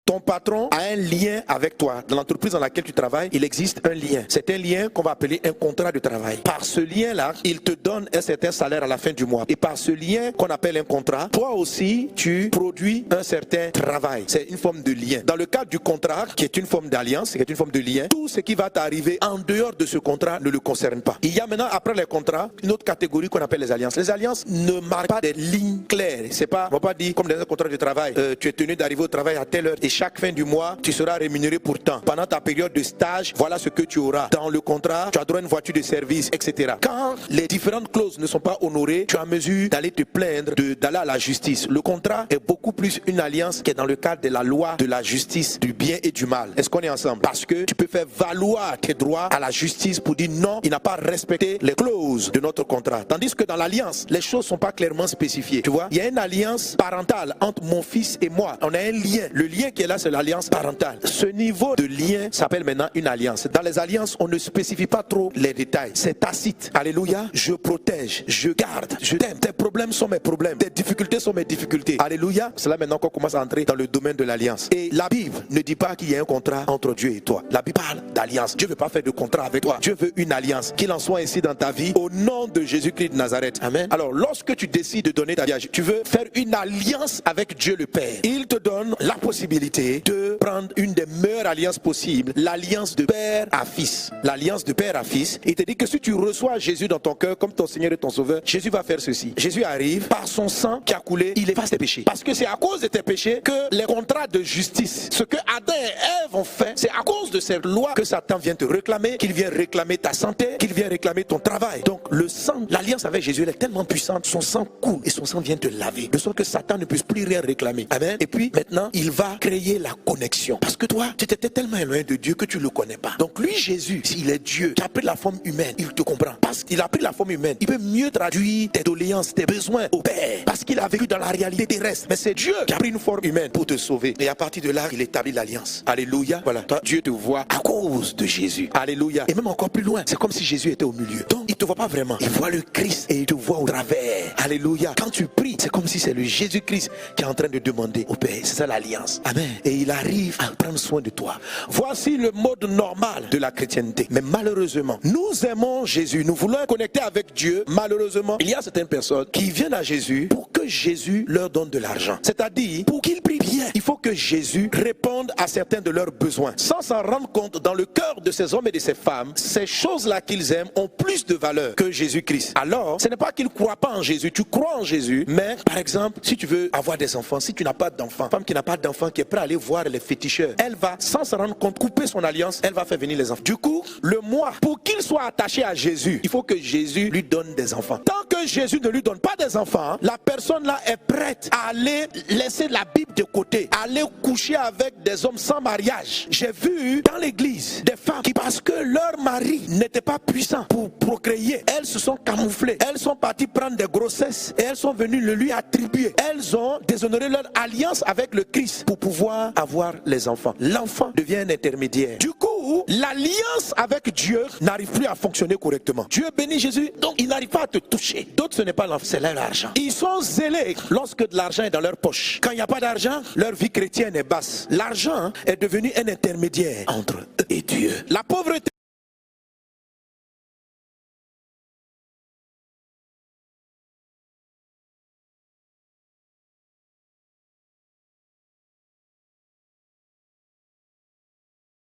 Ton patron a un lien avec toi. Dans l'entreprise dans laquelle tu travailles, il existe un lien. C'est un lien qu'on va appeler un contrat de travail. Par ce lien-là, il te donne un certain salaire à la fin du mois. Et par ce lien qu'on appelle un contrat, toi aussi, tu produis un certain travail. C'est une forme de lien. Dans le cadre du contrat, qui est une forme d'alliance, qui est une forme de lien, tout ce qui va t'arriver en dehors de ce contrat ne le concerne pas. Il y a maintenant, après les contrats, une autre catégorie qu'on appelle les alliances. Les alliances ne marquent pas des lignes claires. C'est pas, on va pas dire, comme dans un contrat de travail, tu es tenu d'arriver au travail à telle heure et chaque fin du mois, tu seras rémunéré pour temps. Pendant ta période de stage, voilà ce que tu auras. Dans le contrat, tu as droit à une voiture de service, etc. Quand les différentes clauses ne sont pas honorées, tu es en mesure d'aller te plaindre, d'aller à la justice. Le contrat est beaucoup plus une alliance qui est dans le cadre de la loi, de la justice, du bien et du mal. Est-ce qu'on est ensemble? Parce que tu peux faire valoir tes droits à la justice pour dire non, il n'a pas respecté les clauses de notre contrat. Tandis que dans l'alliance, les choses ne sont pas clairement spécifiées. Tu vois, il y a une alliance parentale entre mon fils et moi. On a un lien. Le lien qui est là, c'est l'alliance parentale. Ce niveau de lien s'appelle maintenant une alliance. Dans les alliances, on ne spécifie pas trop les détails. C'est tacite. Alléluia. Je protège, je garde, je t'aime. Tes problèmes sont mes problèmes. Tes difficultés sont mes difficultés. Alléluia. C'est là maintenant qu'on commence à entrer dans le domaine de l'alliance. Et la Bible ne dit pas qu'il y a un contrat entre Dieu et toi. La Bible parle d'alliance. Dieu ne veut pas faire de contrat avec toi. Dieu veut une alliance. Qu'il en soit ainsi dans ta vie au nom de Jésus-Christ de Nazareth. Amen. Alors, lorsque tu décides de donner ta vie à Dieu, tu veux faire une alliance avec Dieu le Père. Il te donne la possibilité de prendre une des meilleures alliances possibles, l'alliance de père à fils. L'alliance de père à fils. Il te dit que si tu reçois Jésus dans ton cœur comme ton Seigneur et ton Sauveur, Jésus va faire ceci. Jésus arrive, par son sang qui a coulé, il efface tes péchés. Parce que c'est à cause de tes péchés que les contrats de justice, ce que Adam et Ève ont fait, c'est à cause de cette loi que Satan vient te réclamer, qu'il vient réclamer ta santé, qu'il vient réclamer ton travail. Donc le sang, l'alliance avec Jésus, elle est tellement puissante, son sang coule et son sang vient te laver, de sorte que Satan ne puisse plus rien réclamer. Amen. Et puis maintenant, il va créer la connexion. Parce que toi, tu étais tellement éloigné de Dieu que tu ne le connais pas. Donc lui, Jésus, s'il est Dieu, qui a pris la forme humaine, il te comprend. Parce qu'il a pris la forme humaine, il peut mieux traduire tes doléances, tes besoins au Père. Parce qu'il a vécu dans la réalité terrestre. Mais c'est Dieu qui a pris une forme humaine pour te sauver. Et à partir de là, il établit l'alliance. Alléluia. Voilà. Toi, Dieu te voit à cause de Jésus. Alléluia. Et même encore plus loin, c'est comme si Jésus était au milieu. Donc, il ne te voit pas vraiment. Il voit le Christ et il te voit au travers. Alléluia. Quand tu pries, c'est comme si c'est le Jésus-Christ qui est en train de demander au Père. C'est ça l'alliance. Amen. Et il arrive à prendre soin de toi. Voici le mode normal de la chrétienté. Mais malheureusement, nous aimons Jésus. Nous voulons connecter avec Dieu. Malheureusement, il y a certaines personnes qui viennent à Jésus pour que Jésus leur donne de l'argent. C'est-à-dire, pour qu'ils prient bien, il faut que Jésus réponde à certains de leurs besoins. Sans s'en rendre compte, dans le cœur de ces hommes et de ces femmes, ces choses-là qu'ils aiment ont plus de valeur que Jésus-Christ. Alors, ce n'est pas qu'ils ne croient pas en Jésus. Tu crois en Jésus, mais par exemple, si tu veux avoir des enfants, si tu n'as pas d'enfants, femme qui n'a pas d'enfants, qui est prête à aller voir les féticheurs, elle va, sans se rendre compte, couper son alliance, elle va faire venir les enfants. Du coup, le moi, pour qu'il soit attaché à Jésus, il faut que Jésus lui donne des enfants. Tant que Jésus ne lui donne pas des enfants, la personne là est prête à aller laisser la Bible de côté, à aller coucher avec des hommes sans mariage. J'ai vu dans l'église des femmes qui, parce que leur mari n'était pas puissant pour procréer, elles se sont camouflées, elles sont parties prendre des grossesses et elles sont venues le lui attribuer. Elles ont déshonoré leur alliance avec le Christ pour pouvoir avoir les enfants. L'enfant devient un intermédiaire. Du coup, l'alliance avec Dieu n'arrive plus à fonctionner correctement. Dieu bénit Jésus, donc il n'arrive pas à te toucher. D'autres, ce n'est pas l'enfant, c'est leur argent. Ils sont zélés lorsque de l'argent est dans leur poche. Quand il n'y a pas d'argent, leur vie chrétienne est basse. L'argent est devenu un intermédiaire entre eux et Dieu. La pauvreté